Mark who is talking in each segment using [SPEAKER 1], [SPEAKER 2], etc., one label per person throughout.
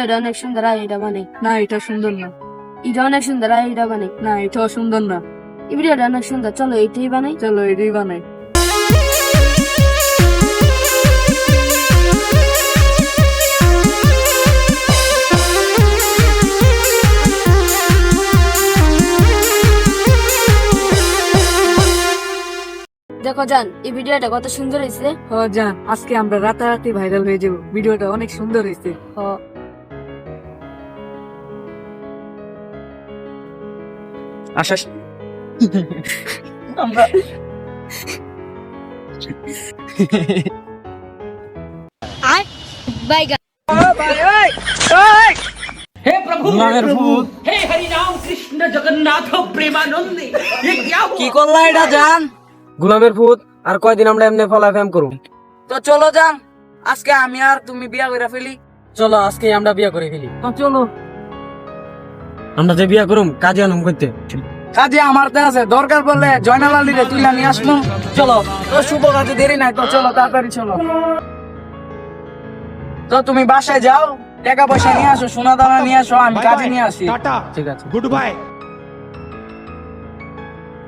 [SPEAKER 1] ভিডিওটা অনেক সুন্দর, আর এটা বানাই।
[SPEAKER 2] না এটা সুন্দর না।
[SPEAKER 1] এটা অনেক সুন্দর, আর এটা বানাই।
[SPEAKER 2] না এটাও সুন্দর না।
[SPEAKER 1] এই ভিডিওটা অনেক সুন্দর, চলো এইটাই বানাই।
[SPEAKER 2] চলো এটাই বানাই।
[SPEAKER 1] দেখো জান, এই ভিডিওটা কত সুন্দর হয়েছে।
[SPEAKER 2] ও জান, আজকে আমরা রাতারাতি ভাইরাল হয়ে যাবো, ভিডিওটা অনেক সুন্দর হয়েছে।
[SPEAKER 3] আশা
[SPEAKER 2] আমরা
[SPEAKER 4] हे प्रभु
[SPEAKER 3] गुलामेर भूत।
[SPEAKER 4] हे हरि राम कृष्ण जगन्नाथ प्रेमानंद ये क्या
[SPEAKER 3] কি করলা এটা জান? গোলামের ভূত। আর কয়দিন আমরা এমনি ফলাফেম করব? তো চলো জান, আজকে আমি আর তুমি বিয়া করে ফেলি। চলো আজকে আমরা বিয়া করে ফেলি।
[SPEAKER 2] তো চলো।
[SPEAKER 3] আমরা যে বিয়া করুম কাজে আনুম করতে। কাজে আমার তো আছে, দরকার পড়লে জয়নাল আলীরে তুইলা নিয়ে আসবো। চলো তো শুভ কাজে দেরি নাই, তো চলো তাড়াতাড়ি চলো। তো তুমি বাসায় যাও, টাকা পয়সা নিয়ে আসো, সোনা দানা নিয়ে আসো, আমি কাজে নিয়ে আসি।
[SPEAKER 5] টাটা,
[SPEAKER 3] ঠিক আছে।
[SPEAKER 5] Good bye.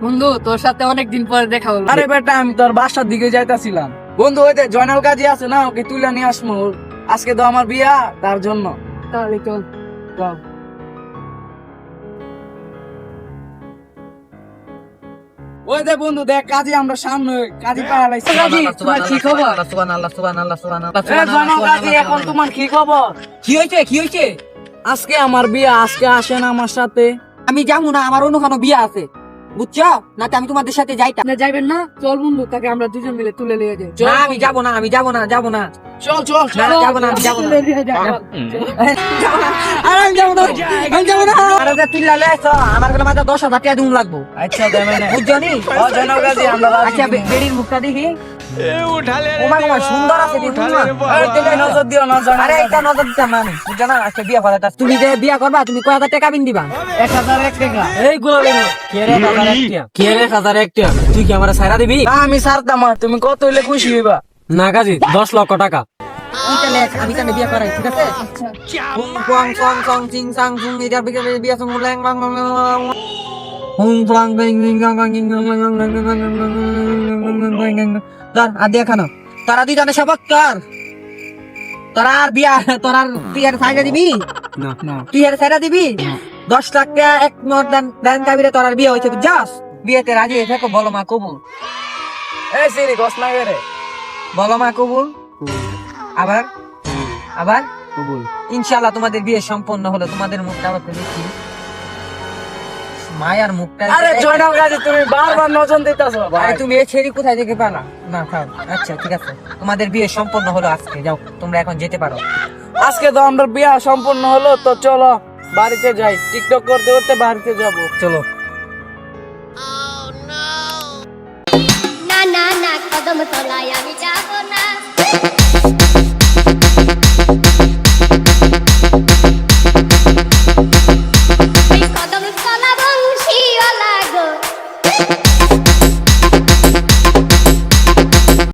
[SPEAKER 2] বন্ধু তোর সাথে অনেকদিন পরে দেখা হলো।
[SPEAKER 3] আরে বেটা, আমি তোর বাসার দিকে যাইতাছিলাম। বন্ধু হইতে জয়নাল কাজী আছে না, ওকে তুইলা নিয়ে আসবো। আজকে তো আমার বিয়া, তার জন্য।
[SPEAKER 2] তাহলে চল।
[SPEAKER 3] চল। ওই দে বন্ধু, দেখ কাজী আমরা সামনে, কাজী পাওয়া লাগছে।
[SPEAKER 2] কাজী, তোমার কি খবর?
[SPEAKER 3] জয়নাল কাজী, এখন তোমার কি খবর?
[SPEAKER 2] কি হয়েছে কি হয়েছে?
[SPEAKER 3] আজকে আমার বিয়া, আজকে আসেন আমার সাথে।
[SPEAKER 2] আমি যাবো না, আমার অন্য কোনো বিয়ে আছে, বুঝছো? না আমি তোমাদের সাথে যাইতাম না। যাইবেন না? চল বন্ধু, তাকে আমরা দুজন মিলে তুলে নিয়ে যাই।
[SPEAKER 3] চল।
[SPEAKER 2] না আমি যাবো না, আমি যাবো না, যাবো না।
[SPEAKER 3] চল চল
[SPEAKER 2] না,
[SPEAKER 3] চল।
[SPEAKER 2] যাবো না, আমি যাবো না।
[SPEAKER 3] আরে আমি যাবো না, আমি যাবো না।
[SPEAKER 2] আরে যে তুই লালে আইছো, আমার কোনো মাথা 10,000 টাকা দিন লাগবো,
[SPEAKER 3] আচ্ছা দেবে না।
[SPEAKER 2] বুঝছো নি?
[SPEAKER 3] ও জয়নাল কাজী, আমরা রাজি।
[SPEAKER 2] আচ্ছা বেড়ির মুখটা দেখি।
[SPEAKER 5] উঠা লে
[SPEAKER 2] ও মা গো, সুন্দর আছে দেখুন না।
[SPEAKER 3] এই তুমি নজর দিও না জয়নাল
[SPEAKER 2] আরে
[SPEAKER 3] কাজী।
[SPEAKER 2] এটা নজর দিতাম না আমি, বুঝছো না? আজকে বিয়া করাটা, তুমি যে বিয়া করবা, তুমি কয় হাজার টাকা বিন দিবা?
[SPEAKER 3] 1001 টাকা।
[SPEAKER 2] এই গোলাম কে রে 1001 টাকা?
[SPEAKER 3] তুই কি আমার সাইরা দিবি? না আমি সারতাম না, তুমি কত হইলে খুশি হইবা? না কাজী, 10 লক্ষ টাকা।
[SPEAKER 2] আমি তাহলে বিয়া করাই, ঠিক আছে? হুং ফং সং সং চিং সাং সুং এটা বিয়া সং ল্যাং বাং হুং ফং বিং বিং গাং গাং গিং গাং গাং গাং গাং গাং গাং। ধর আর দিয়া খানো, তারা দুই জানে সবক কর। তোরা আর বিয়া, তোরা তুই আর সাইডা দিবি?
[SPEAKER 3] না না।
[SPEAKER 2] তুই আর সাইডা দিবি? 10 লাখ টাকা এক নোট দান কাবিরে তোর আর বিয়ে হইছে, বুঝছস? বিয়েতে রাজি হয়ে থাকো, বলো মা কবুল।
[SPEAKER 3] এই সিরি গস না রে।
[SPEAKER 2] বলো মা কবুল। আবার আবার
[SPEAKER 3] কবুল।
[SPEAKER 2] ইনশাআল্লাহ তোমাদের বিয়ে সম্পন্ন হলো। তোমাদের মুখটা আবার দেখি, মায়ার মুখটা।
[SPEAKER 3] আরে জয়নাল কাজী, তুমি বারবার নজর দিতাছো
[SPEAKER 2] আরে
[SPEAKER 3] ভাই।
[SPEAKER 2] তুমি এই ছেড়ি কোথায় থেকে পালা? না থাক, আচ্ছা ঠিক আছে, তোমাদের বিয়ে সম্পন্ন হলো আজকে, যাও তোমরা এখন যেতে পারো।
[SPEAKER 3] আজকে তো আমরা বিয়া সম্পূর্ণ হলো, তো চলো বাড়িতে যাই। টিকটক করতে করতে বাড়িতে যাব। চলো।
[SPEAKER 6] না না না কদম তলা